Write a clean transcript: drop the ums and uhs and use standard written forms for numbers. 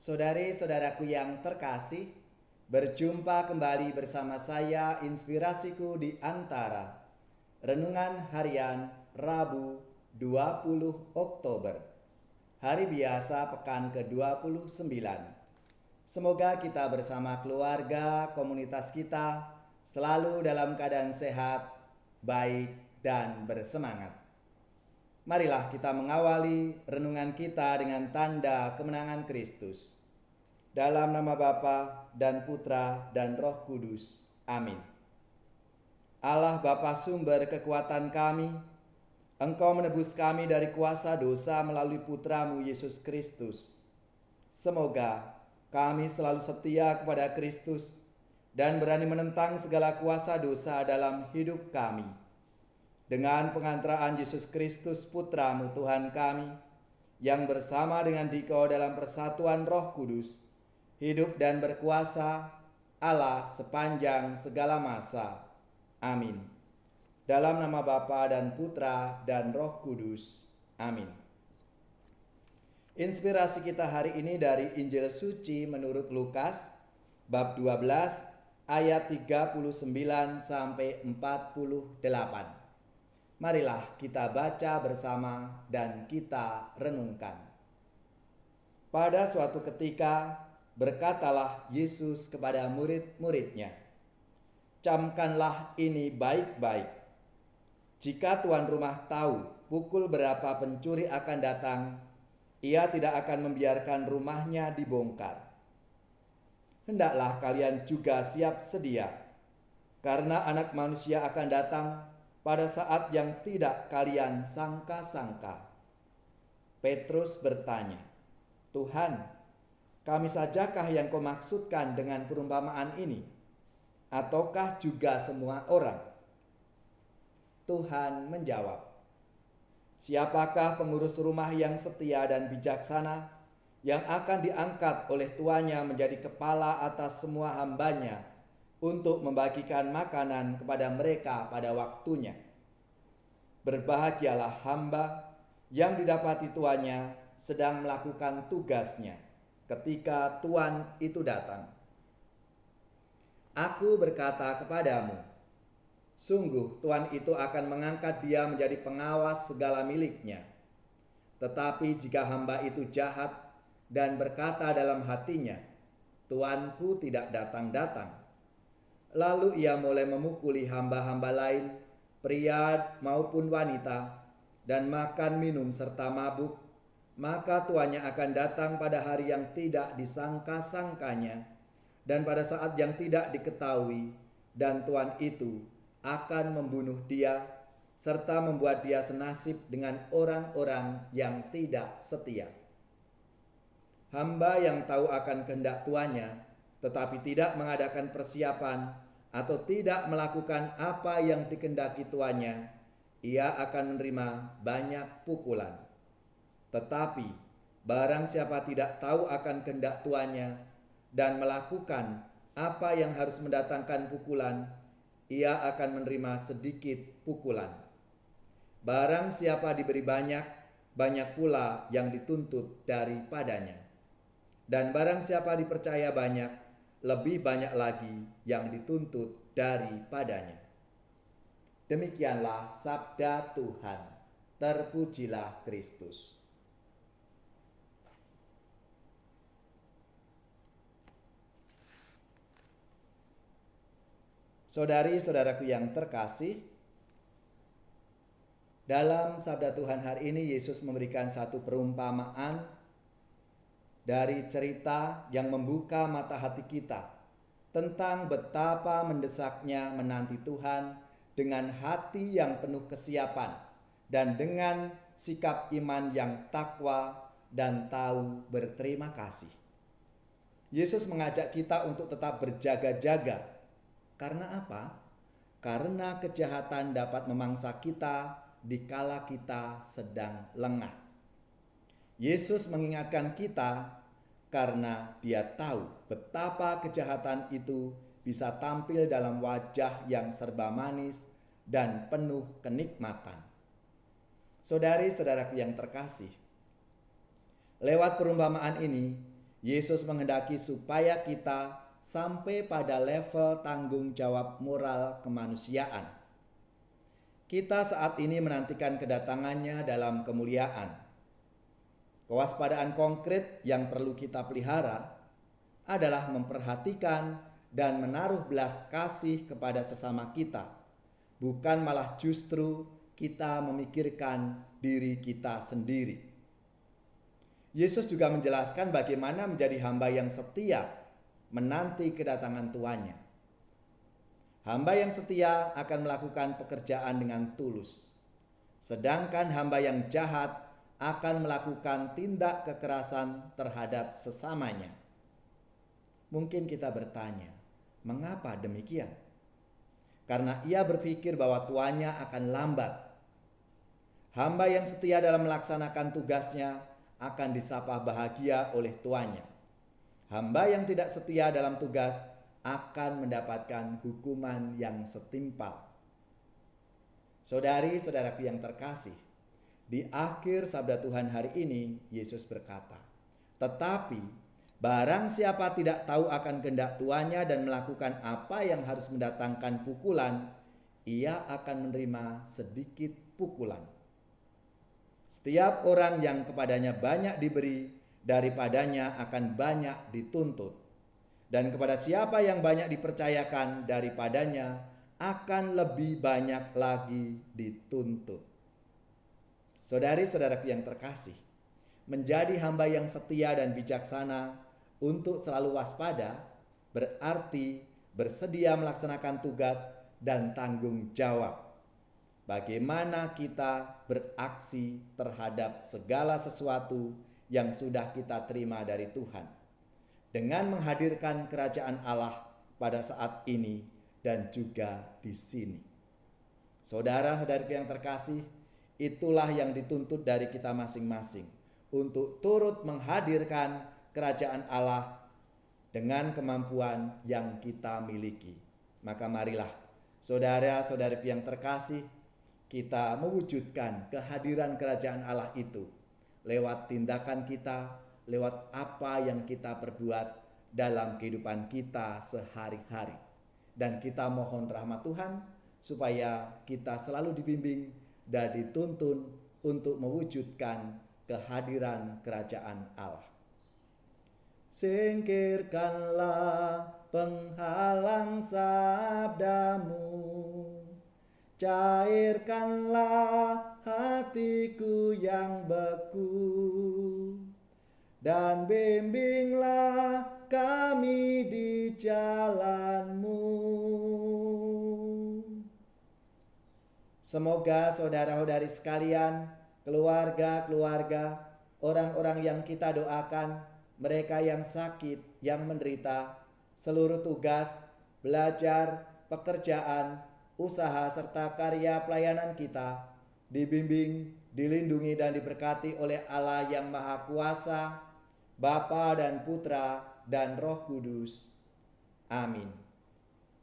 Saudari-saudaraku yang terkasih, berjumpa kembali bersama saya Inspirasiku di Antara. Renungan Harian Rabu 20 Oktober. Hari biasa pekan ke-29. Semoga kita bersama keluarga, komunitas kita selalu dalam keadaan sehat, baik, dan bersemangat. Marilah kita mengawali renungan kita dengan tanda kemenangan Kristus. Dalam nama Bapa dan Putra dan Roh Kudus. Amin. Allah Bapa sumber kekuatan kami, Engkau menebus kami dari kuasa dosa melalui Putramu Yesus Kristus. Semoga kami selalu setia kepada Kristus dan berani menentang segala kuasa dosa dalam hidup kami. Dengan pengantaraan Yesus Kristus Putramu Tuhan kami, yang bersama dengan Dikau dalam persatuan Roh Kudus, hidup dan berkuasa Allah sepanjang segala masa. Amin. Dalam nama Bapa dan Putra dan Roh Kudus. Amin. Inspirasi kita hari ini dari Injil Suci menurut Lukas, bab 12, ayat 39 sampai 48. Marilah kita baca bersama dan kita renungkan. Pada suatu ketika berkatalah Yesus kepada murid-muridnya, "Camkanlah ini baik-baik. Jika tuan rumah tahu pukul berapa pencuri akan datang, ia tidak akan membiarkan rumahnya dibongkar. Hendaklah kalian juga siap sedia, karena Anak Manusia akan datang pada saat yang tidak kalian sangka-sangka." Petrus bertanya, "Tuhan, kami sajakah yang kau maksudkan dengan perumpamaan ini? Ataukah juga semua orang?" Tuhan menjawab, "Siapakah pengurus rumah yang setia dan bijaksana, yang akan diangkat oleh tuannya menjadi kepala atas semua hambanya, untuk membagikan makanan kepada mereka pada waktunya? Berbahagialah hamba yang didapati tuannya sedang melakukan tugasnya ketika tuan itu datang. Aku berkata kepadamu, sungguh tuan itu akan mengangkat dia menjadi pengawas segala miliknya. Tetapi jika hamba itu jahat dan berkata dalam hatinya, tuanku tidak datang-datang, lalu ia mulai memukuli hamba-hamba lain, pria maupun wanita, dan makan minum serta mabuk, maka tuannya akan datang pada hari yang tidak disangka-sangkanya dan pada saat yang tidak diketahui, dan tuan itu akan membunuh dia serta membuat dia senasib dengan orang-orang yang tidak setia. Hamba yang tahu akan kehendak tuannya tetapi tidak mengadakan persiapan atau tidak melakukan apa yang dikehendaki tuannya, ia akan menerima banyak pukulan. Tetapi barang siapa tidak tahu akan kehendak tuannya dan melakukan apa yang harus mendatangkan pukulan, ia akan menerima sedikit pukulan. Barang siapa diberi banyak, banyak pula yang dituntut daripadanya. Dan barang siapa dipercaya banyak, lebih banyak lagi yang dituntut daripadanya." Demikianlah sabda Tuhan. Terpujilah Kristus. Saudari-saudaraku yang terkasih, dalam sabda Tuhan hari ini Yesus memberikan satu perumpamaan dari cerita yang membuka mata hati kita tentang betapa mendesaknya menanti Tuhan dengan hati yang penuh kesiapan dan dengan sikap iman yang takwa dan tahu berterima kasih. Yesus mengajak kita untuk tetap berjaga-jaga. Karena apa? Karena kejahatan dapat memangsa kita dikala kita sedang lengah. Yesus mengingatkan kita karena Dia tahu betapa kejahatan itu bisa tampil dalam wajah yang serba manis dan penuh kenikmatan. Saudari-saudaraku yang terkasih, lewat perumpamaan ini Yesus menghendaki supaya kita sampai pada level tanggung jawab moral kemanusiaan. Kita saat ini menantikan kedatangannya dalam kemuliaan. Kewaspadaan konkret yang perlu kita pelihara adalah memperhatikan dan menaruh belas kasih kepada sesama kita, bukan malah justru kita memikirkan diri kita sendiri. Yesus juga menjelaskan bagaimana menjadi hamba yang setia menanti kedatangan tuannya. Hamba yang setia akan melakukan pekerjaan dengan tulus, sedangkan hamba yang jahat akan melakukan tindak kekerasan terhadap sesamanya. Mungkin kita bertanya, mengapa demikian? Karena ia berpikir bahwa tuannya akan lambat. Hamba yang setia dalam melaksanakan tugasnya akan disapa bahagia oleh tuannya. Hamba yang tidak setia dalam tugas akan mendapatkan hukuman yang setimpal. Saudari-saudaraku yang terkasih, di akhir sabda Tuhan hari ini Yesus berkata, "Tetapi barang siapa tidak tahu akan kehendak tuannya dan melakukan apa yang harus mendatangkan pukulan, ia akan menerima sedikit pukulan. Setiap orang yang kepadanya banyak diberi, daripadanya akan banyak dituntut. Dan kepada siapa yang banyak dipercayakan, daripadanya akan lebih banyak lagi dituntut." Saudari-saudaraku yang terkasih, menjadi hamba yang setia dan bijaksana untuk selalu waspada berarti bersedia melaksanakan tugas dan tanggung jawab. Bagaimana kita beraksi terhadap segala sesuatu yang sudah kita terima dari Tuhan, dengan menghadirkan kerajaan Allah pada saat ini dan juga di sini. Saudara-saudariku yang terkasih, itulah yang dituntut dari kita masing-masing untuk turut menghadirkan kerajaan Allah dengan kemampuan yang kita miliki. Maka marilah saudara-saudariku yang terkasih, kita mewujudkan kehadiran kerajaan Allah itu lewat tindakan kita, lewat apa yang kita perbuat dalam kehidupan kita sehari-hari. Dan kita mohon rahmat Tuhan supaya kita selalu dibimbing dan dituntun untuk mewujudkan kehadiran kerajaan Allah. Singkirkanlah penghalang sabdamu, cairkanlah hatiku yang beku, dan bimbinglah kami di jalan-Mu. Semoga saudara-saudari sekalian, keluarga-keluarga, orang-orang yang kita doakan, mereka yang sakit, yang menderita, seluruh tugas, belajar, pekerjaan, usaha, serta karya pelayanan kita dibimbing, dilindungi dan diberkati oleh Allah yang Maha Kuasa, Bapa dan Putra dan Roh Kudus. Amin.